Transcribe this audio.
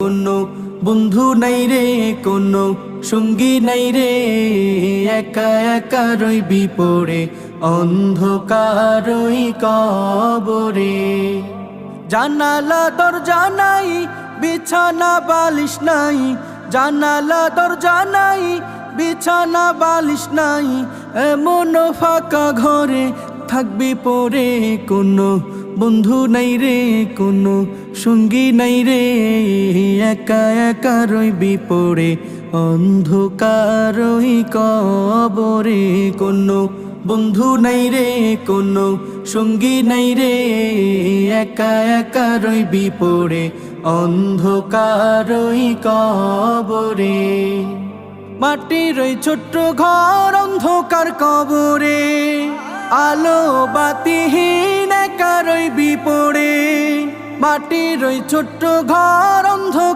কোনো বন্ধু নাই রে, কোনো সঙ্গী নাই রে, একা একা রইবি পড়ে অন্ধকার ওই কবরে। জানালা দরজা নাই, বিছানা বালিশ নাই, জানালা দরজা নাই, বিছানা বালিশ নাই, এমন ফাঁকা ঘরে থাকবি পড়ে কোনো বন্ধু নাই রে, কোনো সঙ্গী নাই রে, একা একা রইবি পড়ে অন্ধকার ওই কবরে। কোনো বন্ধু নাই রে, কোনো সঙ্গী নাই রে, একা একা রইবি পড়ে অন্ধকার ওই কবরে। মাটির ওই ছোট্ট ঘর অন্ধকার কবরে, আলো বাতিহীন একা রইবি পড়ে। মাটির ওই ছোট্ট ঘর অন্ধকার